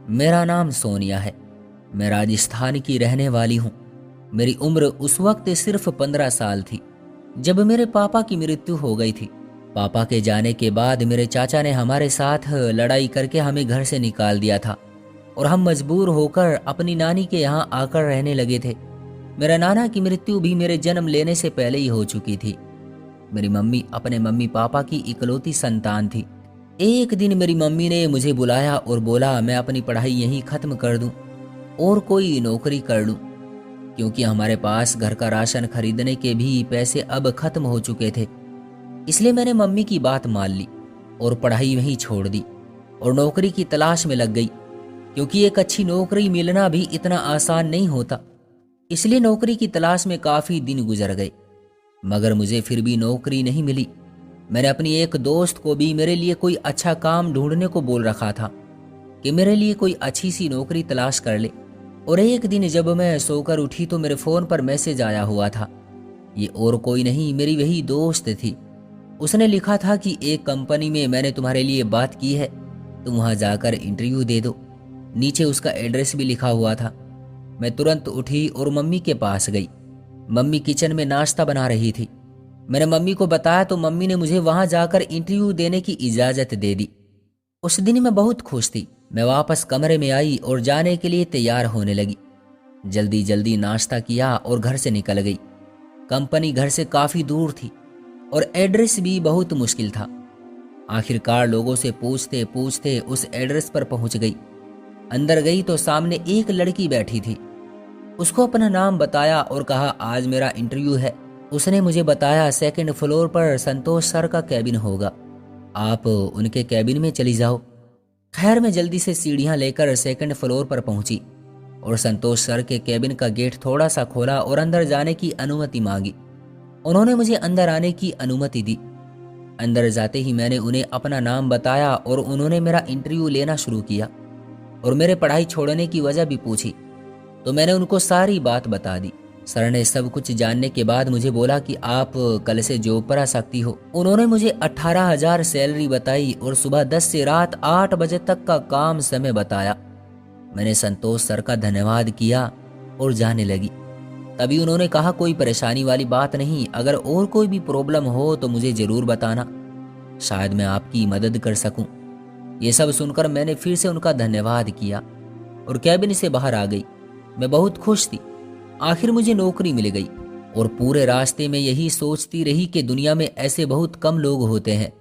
मेरा नाम सोनिया है। मैं राजस्थान की रहने वाली हूँ। मेरी उम्र उस वक्त सिर्फ 15 साल थी जब मेरे पापा की मृत्यु हो गई थी। पापा के जाने के बाद मेरे चाचा ने हमारे साथ लड़ाई करके हमें घर से निकाल दिया था और हम मजबूर होकर अपनी नानी के यहाँ आकर रहने लगे थे। मेरा नाना की मृत्यु भी मेरे जन्म लेने से पहले ही हो चुकी थी। मेरी मम्मी अपने मम्मी पापा की इकलौती संतान थी। एक दिन मेरी मम्मी ने मुझे बुलाया और बोला मैं अपनी पढ़ाई यहीं ख़त्म कर दूं और कोई नौकरी कर लूं, क्योंकि हमारे पास घर का राशन खरीदने के भी पैसे अब ख़त्म हो चुके थे। इसलिए मैंने मम्मी की बात मान ली और पढ़ाई वहीं छोड़ दी और नौकरी की तलाश में लग गई, क्योंकि एक अच्छी नौकरी मिलना भी इतना आसान नहीं होता। इसलिए नौकरी की तलाश में काफ़ी दिन गुजर गए, मगर मुझे फिर भी नौकरी नहीं मिली। मैंने अपनी एक दोस्त को भी मेरे लिए कोई अच्छा काम ढूंढने को बोल रखा था कि मेरे लिए कोई अच्छी सी नौकरी तलाश कर ले। और एक दिन जब मैं सोकर उठी तो मेरे फ़ोन पर मैसेज आया हुआ था। ये और कोई नहीं, मेरी वही दोस्त थी। उसने लिखा था कि एक कंपनी में मैंने तुम्हारे लिए बात की है, तुम वहाँ जाकर इंटरव्यू दे दो। नीचे उसका एड्रेस भी लिखा हुआ था। मैं तुरंत उठी और मम्मी के पास गई। मम्मी किचन में नाश्ता बना रही थी। मैंने मम्मी को बताया तो मम्मी ने मुझे वहां जाकर इंटरव्यू देने की इजाज़त दे दी। उस दिन मैं बहुत खुश थी। मैं वापस कमरे में आई और जाने के लिए तैयार होने लगी। जल्दी जल्दी नाश्ता किया और घर से निकल गई। कंपनी घर से काफ़ी दूर थी और एड्रेस भी बहुत मुश्किल था। आखिरकार लोगों से पूछते पूछते उस एड्रेस पर पहुंच गई। अंदर गई तो सामने एक लड़की बैठी थी। उसको अपना नाम बताया और कहा आज मेरा इंटरव्यू है। उसने मुझे बताया सेकंड फ्लोर पर संतोष सर का कैबिन होगा, आप उनके कैबिन में चली जाओ। खैर मैं जल्दी से सीढ़ियां लेकर सेकंड फ्लोर पर पहुंची और संतोष सर के कैबिन का गेट थोड़ा सा खोला और अंदर जाने की अनुमति मांगी। उन्होंने मुझे अंदर आने की अनुमति दी। अंदर जाते ही मैंने उन्हें अपना नाम बताया और उन्होंने मेरा इंटरव्यू लेना शुरू किया और मेरे पढ़ाई छोड़ने की वजह भी पूछी तो मैंने उनको सारी बात बता दी। सर ने सब कुछ जानने के बाद मुझे बोला कि आप कल से जॉब पर आ सकती हो। उन्होंने मुझे 18,000 सैलरी बताई और सुबह 10 से रात 8 बजे तक का काम समय बताया। मैंने संतोष सर का धन्यवाद किया और जाने लगी। तभी उन्होंने कहा कोई परेशानी वाली बात नहीं, अगर और कोई भी प्रॉब्लम हो तो मुझे ज़रूर बताना, शायद मैं आपकी मदद कर सकूं। ये सब सुनकर मैंने फिर से उनका धन्यवाद किया और कैबिन से बाहर आ गई। मैं बहुत खुश थी, आखिर मुझे नौकरी मिल गई। और पूरे रास्ते में यही सोचती रही कि दुनिया में ऐसे बहुत कम लोग होते हैं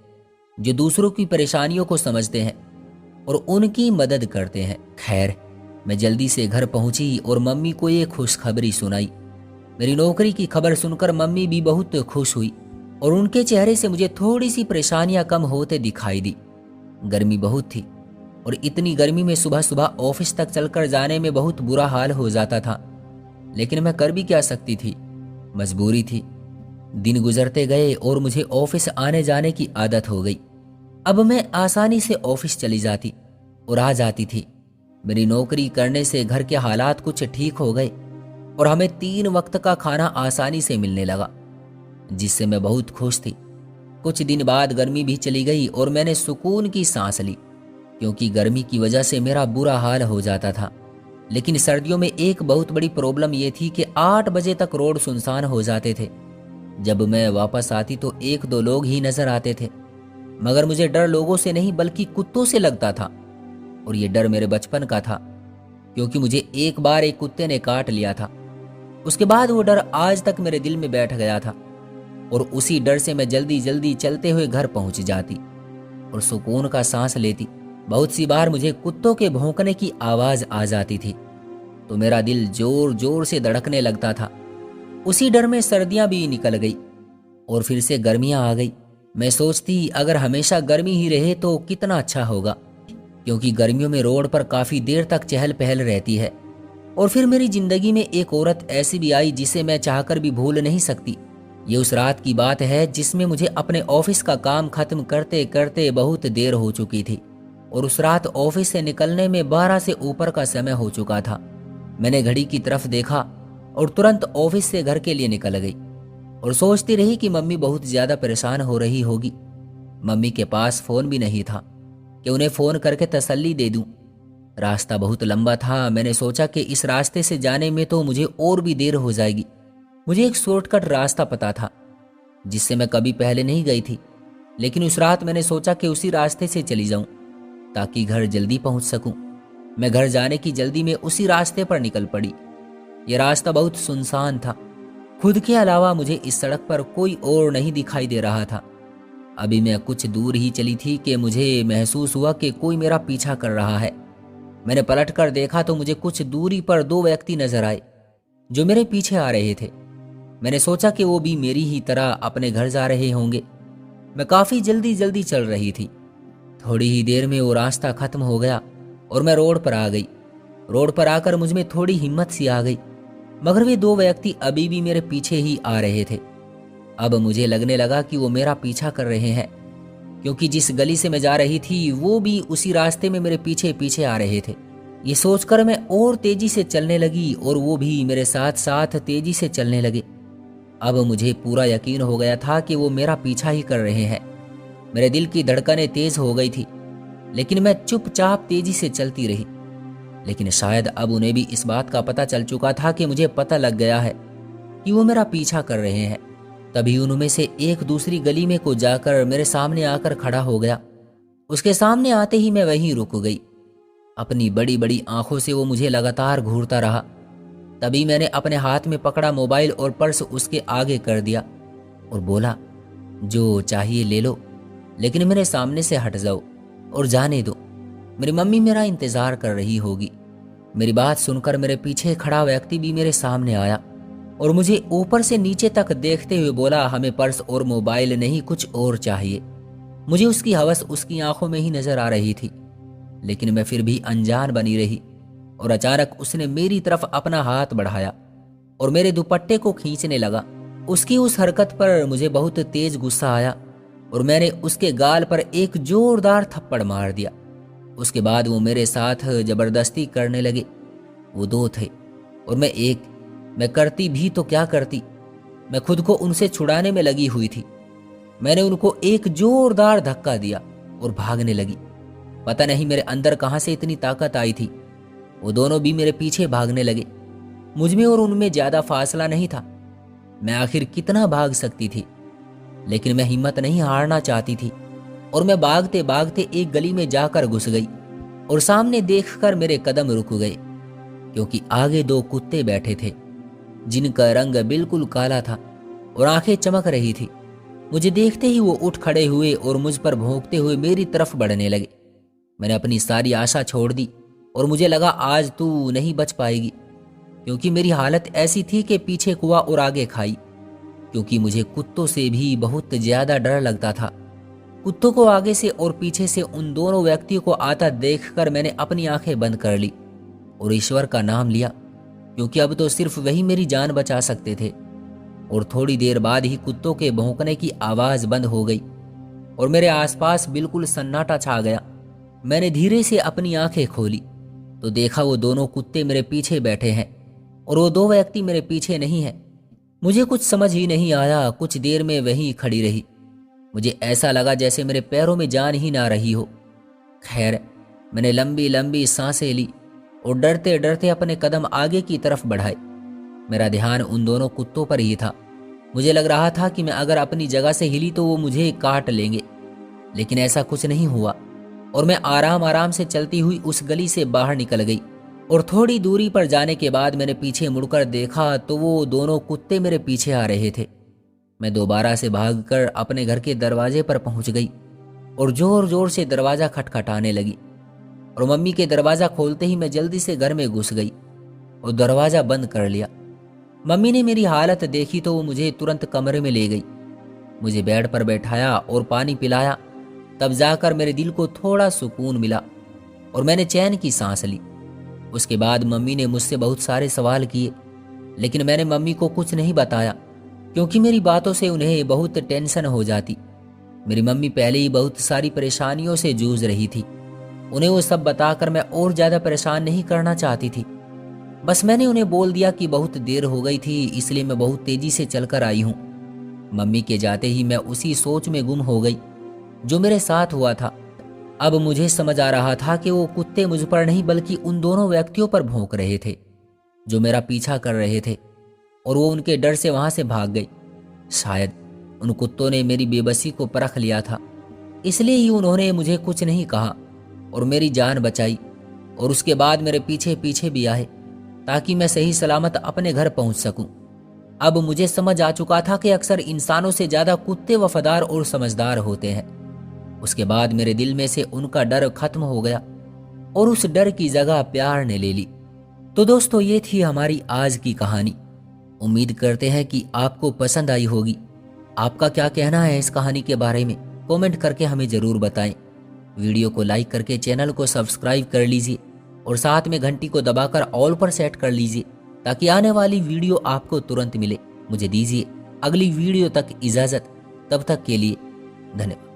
जो दूसरों की परेशानियों को समझते हैं और उनकी मदद करते हैं। खैर मैं जल्दी से घर पहुंची और मम्मी को ये खुशखबरी सुनाई। मेरी नौकरी की खबर सुनकर मम्मी भी बहुत खुश हुई और उनके चेहरे से मुझे थोड़ी सी परेशानियां कम होते दिखाई दी। गर्मी बहुत थी और इतनी गर्मी में सुबह सुबह ऑफिस तक चलकर जाने में बहुत बुरा हाल हो जाता था, लेकिन मैं कर भी क्या सकती थी, मजबूरी थी। दिन गुजरते गए और मुझे ऑफिस आने जाने की आदत हो गई। अब मैं आसानी से ऑफिस चली जाती और आ जाती थी। मेरी नौकरी करने से घर के हालात कुछ ठीक हो गए और हमें 3 वक्त का खाना आसानी से मिलने लगा, जिससे मैं बहुत खुश थी। कुछ दिन बाद गर्मी भी चली गई और मैंने सुकून की सांस ली, क्योंकि गर्मी की वजह से मेरा बुरा हाल हो जाता था। लेकिन सर्दियों में एक बहुत बड़ी प्रॉब्लम ये थी कि 8 बजे तक रोड सुनसान हो जाते थे। जब मैं वापस आती तो 1-2 लोग ही नजर आते थे, मगर मुझे डर लोगों से नहीं बल्कि कुत्तों से लगता था। और ये डर मेरे बचपन का था, क्योंकि मुझे एक बार एक कुत्ते ने काट लिया था। उसके बाद वो डर आज तक मेरे दिल में बैठ गया था और उसी डर से मैं जल्दी जल्दी चलते हुए घर पहुंच जाती और सुकून का सांस लेती। बहुत सी बार मुझे कुत्तों के भौंकने की आवाज आ जाती थी तो मेरा दिल जोर जोर से धड़कने लगता था। उसी डर में सर्दियां भी निकल गई और फिर से गर्मियां आ गई। मैं सोचती अगर हमेशा गर्मी ही रहे तो कितना अच्छा होगा, क्योंकि गर्मियों में रोड पर काफी देर तक चहल पहल रहती है। और फिर मेरी जिंदगी में एक औरत ऐसी भी आई जिसे मैं चाहकर भी भूल नहीं सकती। ये उस रात की बात है जिसमें मुझे अपने ऑफिस का काम खत्म करते करते बहुत देर हो चुकी थी और उस रात ऑफिस से निकलने में 12 से ऊपर का समय हो चुका था। मैंने घड़ी की तरफ देखा और तुरंत ऑफिस से घर के लिए निकल गई और सोचती रही कि मम्मी बहुत ज्यादा परेशान हो रही होगी। मम्मी के पास फोन भी नहीं था कि उन्हें फोन करके तसल्ली दे दूं। रास्ता बहुत लंबा था। मैंने सोचा कि इस रास्ते से जाने में तो मुझे और भी देर हो जाएगी। मुझे एक शॉर्टकट रास्ता पता था जिससे मैं कभी पहले नहीं गई थी, लेकिन उस रात मैंने सोचा कि उसी रास्ते से चली जाऊं ताकि घर जल्दी पहुंच सकूं। मैं घर जाने की जल्दी में उसी रास्ते पर निकल पड़ी। यह रास्ता बहुत सुनसान था। खुद के अलावा मुझे इस सड़क पर कोई और नहीं दिखाई दे रहा था। अभी मैं कुछ दूर ही चली थी कि मुझे महसूस हुआ कि कोई मेरा पीछा कर रहा है। मैंने पलट कर देखा तो मुझे कुछ दूरी पर दो व्यक्ति नजर आए जो मेरे पीछे आ रहे थे। मैंने सोचा कि वो भी मेरी ही तरह अपने घर जा रहे होंगे। मैं काफी जल्दी जल्दी चल रही थी। थोड़ी ही देर में वो रास्ता खत्म हो गया और मैं रोड पर आ गई। रोड पर आकर मुझ में थोड़ी हिम्मत सी आ गई, मगर वे दो व्यक्ति अभी भी मेरे पीछे ही आ रहे थे। अब मुझे लगने लगा कि वो मेरा पीछा कर रहे हैं, क्योंकि जिस गली से मैं जा रही थी वो भी उसी रास्ते में मेरे पीछे पीछे आ रहे थे। ये सोचकर मैं और तेजी से चलने लगी और वो भी मेरे साथ साथ तेजी से चलने लगे। अब मुझे पूरा यकीन हो गया था कि वो मेरा पीछा ही कर रहे हैं। मेरे दिल की धड़कनें तेज हो गई थी, लेकिन मैं चुपचाप तेजी से चलती रही। लेकिन शायद अब उन्हें भी इस बात का पता चल चुका था कि मुझे पता लग गया है कि वो मेरा पीछा कर रहे हैं। तभी उनमें से एक दूसरी गली में को जाकर मेरे सामने आकर खड़ा हो गया। उसके सामने आते ही मैं वहीं रुक गई। अपनी बड़ी बड़ी आंखों से वो मुझे लगातार घूरता रहा। तभी मैंने अपने हाथ में पकड़ा मोबाइल और पर्स उसके आगे कर दिया और बोला, जो चाहिए ले लो, लेकिन मेरे सामने से हट जाओ और जाने दो। मेरी मम्मी मेरा इंतजार कर रही होगी। मेरी बात सुनकर मेरे पीछे खड़ा व्यक्ति भी मेरे सामने आया और मुझे ऊपर से नीचे तक देखते हुए बोला, हमें पर्स और मोबाइल नहीं, कुछ और चाहिए। मुझे उसकी हवस उसकी आंखों में ही नजर आ रही थी, लेकिन मैं फिर भी अनजान बनी रही। और अचानक उसने मेरी तरफ अपना हाथ बढ़ाया और मेरे दुपट्टे को खींचने लगा। उसकी उस हरकत पर मुझे बहुत तेज गुस्सा आया और मैंने उसके गाल पर एक जोरदार थप्पड़ मार दिया। उसके बाद वो मेरे साथ जबरदस्ती करने लगे। वो दो थे और मैं एक। मैं करती भी तो क्या करती, मैं खुद को उनसे छुड़ाने में लगी हुई थी। मैंने उनको एक जोरदार धक्का दिया और भागने लगी। पता नहीं मेरे अंदर कहां से इतनी ताकत आई थी। वो दोनों भी मेरे पीछे भागने लगे। मुझमें और उनमें ज्यादा फासला नहीं था। मैं आखिर कितना भाग सकती थी, लेकिन मैं हिम्मत नहीं हारना चाहती थी और मैं भागते भागते एक गली में जाकर घुस गई और सामने देखकर मेरे कदम रुक गए, क्योंकि आगे दो कुत्ते बैठे थे जिनका रंग बिल्कुल काला था और आंखें चमक रही थी। मुझे देखते ही वो उठ खड़े हुए और मुझ पर भौंकते हुए मेरी तरफ बढ़ने लगे। मैंने अपनी सारी आशा छोड़ दी और मुझे लगा आज तू नहीं बच पाएगी, क्योंकि मेरी हालत ऐसी थी कि पीछे कुआ और आगे खाई। क्योंकि मुझे कुत्तों से भी बहुत ज्यादा डर लगता था। कुत्तों को आगे से और पीछे से उन दोनों व्यक्तियों को आता देखकर मैंने अपनी आंखें बंद कर ली और ईश्वर का नाम लिया, क्योंकि अब तो सिर्फ वही मेरी जान बचा सकते थे। और थोड़ी देर बाद ही कुत्तों के भौंकने की आवाज बंद हो गई और मेरे आसपास बिल्कुल सन्नाटा छा गया। मैंने धीरे से अपनी आंखें खोली तो देखा वो दोनों कुत्ते मेरे पीछे बैठे हैं और वो दो व्यक्ति मेरे पीछे नहीं हैं। मुझे कुछ समझ ही नहीं आया। कुछ देर में वहीं खड़ी रही। मुझे ऐसा लगा जैसे मेरे पैरों में जान ही ना रही हो। खैर, मैंने लंबी लंबी सांसें ली और डरते डरते अपने कदम आगे की तरफ बढ़ाए। मेरा ध्यान उन दोनों कुत्तों पर ही था। मुझे लग रहा था कि मैं अगर अपनी जगह से हिली तो वो मुझे काट लेंगे, लेकिन ऐसा कुछ नहीं हुआ और मैं आराम आराम से चलती हुई उस गली से बाहर निकल गई। और थोड़ी दूरी पर जाने के बाद मैंने पीछे मुड़कर देखा तो वो दोनों कुत्ते मेरे पीछे आ रहे थे। मैं दोबारा से भागकर अपने घर के दरवाजे पर पहुंच गई और जोर जोर से दरवाजा खटखटाने लगी। और मम्मी के दरवाजा खोलते ही मैं जल्दी से घर में घुस गई और दरवाजा बंद कर लिया। मम्मी ने मेरी हालत देखी तो वो मुझे तुरंत कमरे में ले गई। मुझे बेड पर बैठाया और पानी पिलाया। तब जाकर मेरे दिल को थोड़ा सुकून मिला और मैंने चैन की सांस ली। उसके बाद मम्मी ने मुझसे बहुत सारे सवाल किए, लेकिन मैंने मम्मी को कुछ नहीं बताया, क्योंकि मेरी बातों से उन्हें बहुत टेंशन हो जाती। मेरी मम्मी पहले ही बहुत सारी परेशानियों से जूझ रही थी। उन्हें वो सब बताकर मैं और ज्यादा परेशान नहीं करना चाहती थी। बस मैंने उन्हें बोल दिया कि बहुत देर हो गई थी, इसलिए मैं बहुत तेजी से चलकर आई हूँ। मम्मी के जाते ही मैं उसी सोच में गुम हो गई जो मेरे साथ हुआ था। अब मुझे समझ आ रहा था कि वो कुत्ते मुझ पर नहीं बल्कि उन दोनों व्यक्तियों पर भौंक रहे थे जो मेरा पीछा कर रहे थे, और वो उनके डर से वहां से भाग गई। शायद उन कुत्तों ने मेरी बेबसी को परख लिया था, इसलिए ही उन्होंने मुझे कुछ नहीं कहा और मेरी जान बचाई, और उसके बाद मेरे पीछे पीछे भी आए ताकि मैं सही सलामत अपने घर पहुंच सकूं। अब मुझे समझ आ चुका था कि अक्सर इंसानों से ज्यादा कुत्ते वफादार और समझदार होते हैं। उसके बाद मेरे दिल में से उनका डर खत्म हो गया और उस डर की जगह प्यार ने ले ली। तो दोस्तों, ये थी हमारी आज की कहानी। उम्मीद करते हैं कि आपको पसंद आई होगी। आपका क्या कहना है इस कहानी के बारे में, कमेंट करके हमें जरूर बताएं। वीडियो को लाइक करके चैनल को सब्सक्राइब कर लीजिए और साथ में घंटी को दबाकर ऑल पर सेट कर लीजिए ताकि आने वाली वीडियो आपको तुरंत मिले। मुझे दीजिए अगली वीडियो तक इजाजत, तब तक के लिए धन्यवाद।